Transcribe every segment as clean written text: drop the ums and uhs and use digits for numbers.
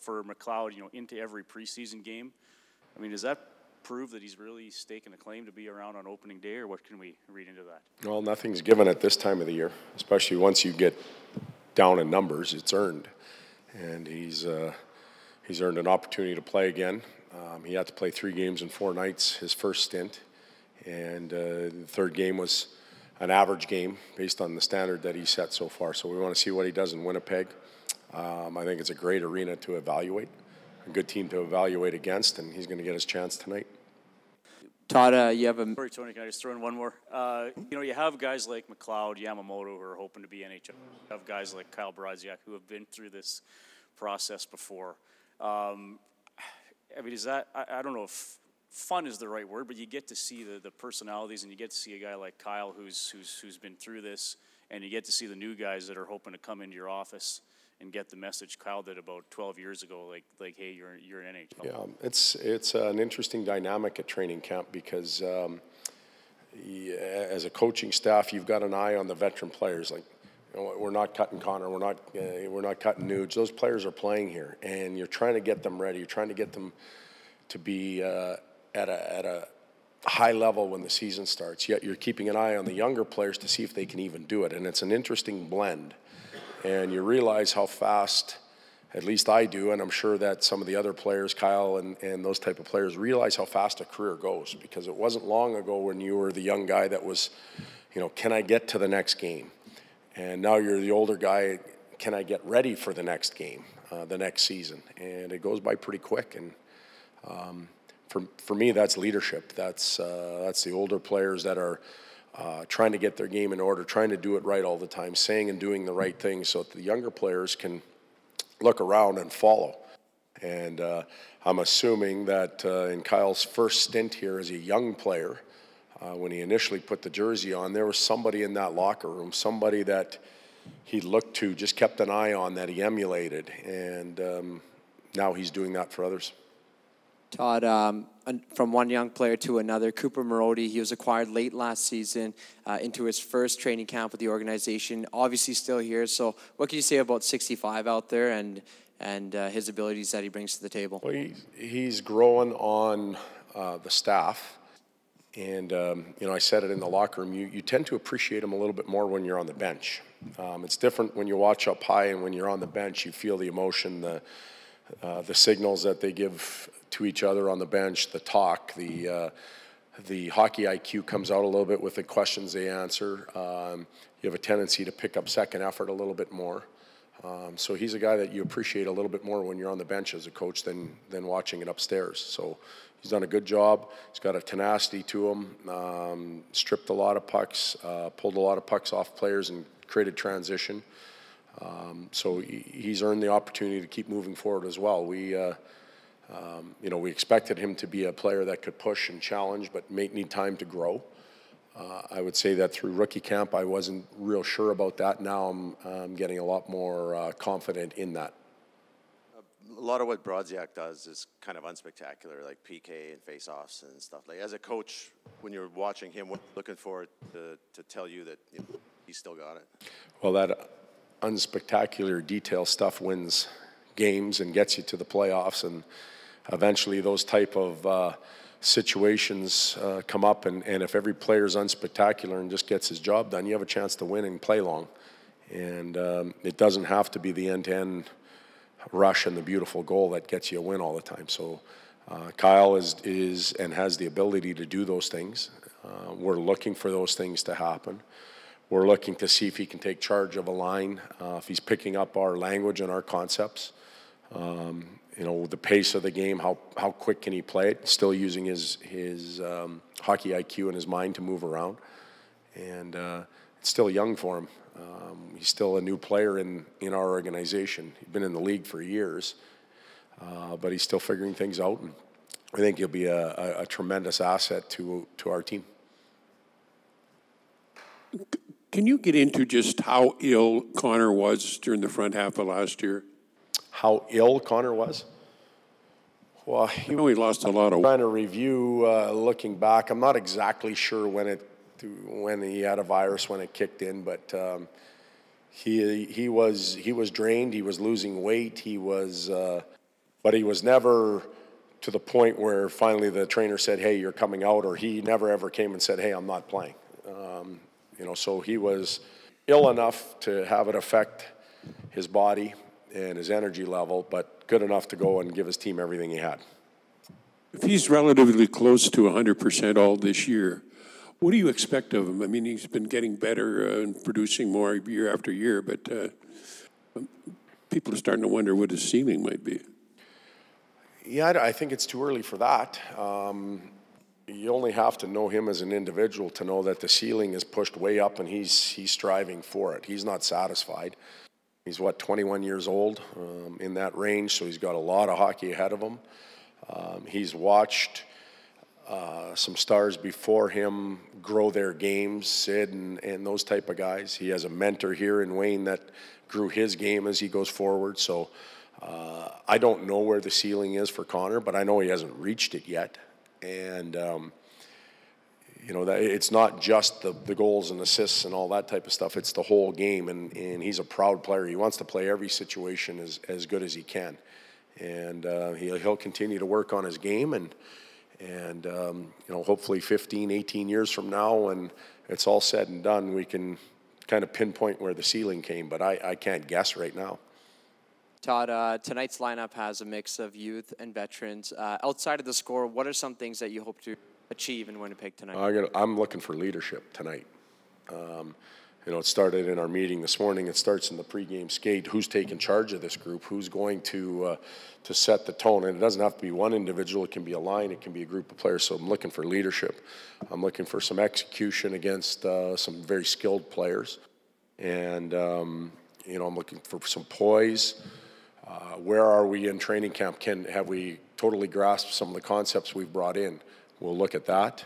for McLeod, you know, into every preseason game. I mean, does that prove that he's really staking a claim to be around on opening day, or what can we read into that? Well, nothing's given at this time of the year, especially once you get down in numbers. It's earned, and he's earned an opportunity to play again. He had to play 3 games in 4 nights his first stint, and the third game was an average game based on the standard that he set so far. So we want to see what he does in Winnipeg. I think it's a great arena to evaluate, a good team to evaluate against, and he's going to get his chance tonight. Todd, you have a... Sorry, Tony, can I just throw in one more? You know, you have guys like McLeod, Yamamoto, who are hoping to be NHL. You have guys like Kyle Brodziak, who have been through this process before. I mean, is that, I don't know if fun is the right word, but you get to see the personalities, and you get to see a guy like Kyle who's been through this, and you get to see the new guys that are hoping to come into your office and get the message Kyle did about 12 years ago, like hey, you're an NHL. Yeah, it's an interesting dynamic at training camp because as a coaching staff, you've got an eye on the veteran players. Like, you know, we're not cutting Connor, we're not cutting Nuge. Those players are playing here, and you're trying to get them ready. You're trying to get them to be at a high level when the season starts. Yet you're keeping an eye on the younger players to see if they can even do it, and it's an interesting blend. And you realize how fast, at least I do, and I'm sure that some of the other players, Kyle and those type of players, realize how fast a career goes, because it wasn't long ago when you were the young guy that was, you know, can I get to the next game? And now you're the older guy, can I get ready for the next game, the next season? And it goes by pretty quick. And for me, that's leadership. That's the older players that are trying to get their game in order, trying to do it right all the time, saying and doing the right things so that the younger players can look around and follow. And I'm assuming that in Kyle's first stint here as a young player, when he initially put the jersey on, there was somebody in that locker room, somebody that he looked to, just kept an eye on, that he emulated. And now he's doing that for others. Todd, from one young player to another, Cooper Marody, he was acquired late last season into his first training camp with the organization, obviously still here. So what can you say about 65 out there and his abilities that he brings to the table? Well, he's growing on the staff. And, you know, I said it in the locker room, you tend to appreciate him a little bit more when you're on the bench. It's different when you watch up high, and when you're on the bench, you feel the emotion, the signals that they give to each other on the bench, the talk, the hockey IQ comes out a little bit with the questions they answer. You have a tendency to pick up second effort a little bit more. So he's a guy that you appreciate a little bit more when you're on the bench as a coach than watching it upstairs. So he's done a good job. He's got a tenacity to him, stripped a lot of pucks, pulled a lot of pucks off players and created transition. So he's earned the opportunity to keep moving forward as well. You know, we expected him to be a player that could push and challenge, but may need time to grow. I would say that through rookie camp, I wasn't real sure about that. Now I'm getting a lot more confident in that. A lot of what Brodziak does is kind of unspectacular, like PK and face-offs and stuff. Like, as a coach, when you're watching him, what are you looking for to tell you that, you know, he's still got it? Well, that unspectacular detail stuff wins games and gets you to the playoffs, and eventually those type of situations come up, and if every player is unspectacular and just gets his job done, you have a chance to win and play long. And it doesn't have to be the end-to-end rush and the beautiful goal that gets you a win all the time. So Kyle is and has the ability to do those things. We're looking for those things to happen. We're looking to see if he can take charge of a line, if he's picking up our language and our concepts. You know, the pace of the game, how quick can he play it, still using his hockey IQ and his mind to move around. And it's still young for him. He's still a new player in our organization. He's been in the league for years, but he's still figuring things out. And I think he'll be a tremendous asset to our team. Can you get into just how ill Connor was during the front half of last year? How ill Connor was? Well, I know he lost a lot of weight. Trying to review, looking back, I'm not exactly sure when he had a virus, when it kicked in, but he was drained. He was losing weight. He was but he was never to the point where finally the trainer said, hey, you're coming out, or he never ever came and said, hey, I'm not playing. So he was ill enough to have it affect his body and his energy level, but good enough to go and give his team everything he had. If he's relatively close to 100% all this year, what do you expect of him? I mean, he's been getting better and producing more year after year, but people are starting to wonder what his ceiling might be. Yeah, I think it's too early for that. You only have to know him as an individual to know that the ceiling is pushed way up and he's striving for it. He's not satisfied. He's, 21 years old, in that range, so he's got a lot of hockey ahead of him. He's watched some stars before him grow their games, Sid and those type of guys. He has a mentor here in Wayne that grew his game as he goes forward. So I don't know where the ceiling is for Connor, but I know he hasn't reached it yet. And, that it's not just the goals and assists and all that type of stuff. It's the whole game, and he's a proud player. He wants to play every situation as good as he can. And he'll continue to work on his game, and hopefully 15, 18 years from now, when it's all said and done, we can kind of pinpoint where the ceiling came, but I can't guess right now. Todd, tonight's lineup has a mix of youth and veterans. Outside of the score, what are some things that you hope to achieve in Winnipeg tonight? I'm looking for leadership tonight. It started in our meeting this morning. It starts in the pregame skate. Who's taking charge of this group? Who's going to set the tone? And it doesn't have to be one individual. It can be a line. It can be a group of players. So I'm looking for leadership. I'm looking for some execution against some very skilled players. And, I'm looking for some poise. Where are we in training camp? Have we totally grasped some of the concepts we've brought in? We'll look at that.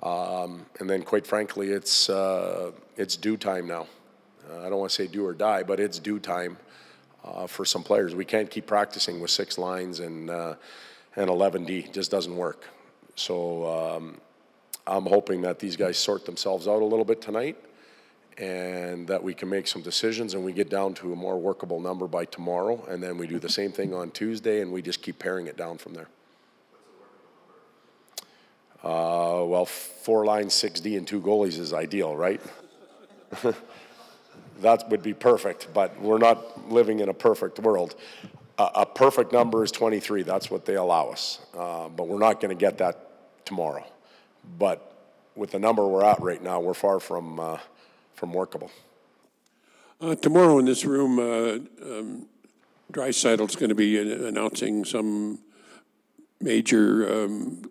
And then, quite frankly, it's due time now. I don't want to say do or die, but it's due time for some players. We can't keep practicing with 6 lines and 11D. It just doesn't work. So I'm hoping that these guys sort themselves out a little bit tonight, and that we can make some decisions and we get down to a more workable number by tomorrow, and then we do the same thing on Tuesday, and we just keep paring it down from there. 4 lines, 6D, and 2 goalies is ideal, right? That would be perfect, but we're not living in a perfect world. A perfect number is 23. That's what they allow us. But we're not going to get that tomorrow. But with the number we're at right now, we're far from workable. Tomorrow in this room, Dreisaitl's going to be announcing some major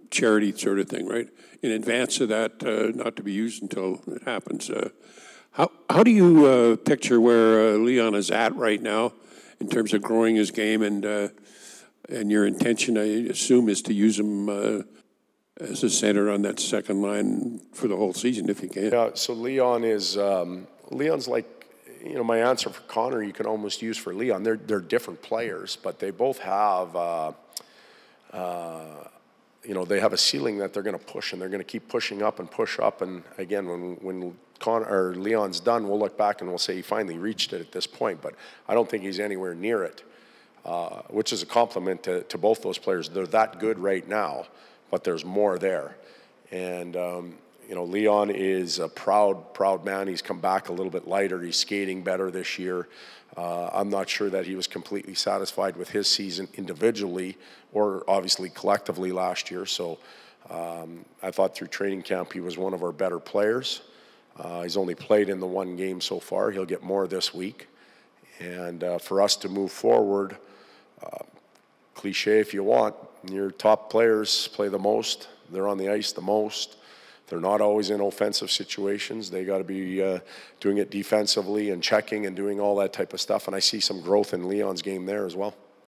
charity sort of thing, right? In advance of that, not to be used until it happens. How do you picture where Leon is at right now in terms of growing his game, and your intention, I assume, is to use him as a center on that second line for the whole season if you can? Yeah, so Leon is Leon's like, my answer for Connor you can almost use for Leon. They're different players, but they both have they have a ceiling that they're going to push, and they're going to keep pushing up and push up. And again, when Leon's done, we'll look back and we'll say he finally reached it at this point. But I don't think he's anywhere near it, which is a compliment to both those players. They're that good right now, but there's more there. And Leon is a proud man. He's come back a little bit lighter. He's skating better this year. I'm not sure that he was completely satisfied with his season individually or obviously collectively last year. So I thought through training camp he was one of our better players. He's only played in the 1 game so far. He'll get more this week. And for us to move forward, cliche if you want, your top players play the most. They're on the ice the most. They're not always in offensive situations. They got to be doing it defensively and checking and doing all that type of stuff. And I see some growth in Leon's game there as well.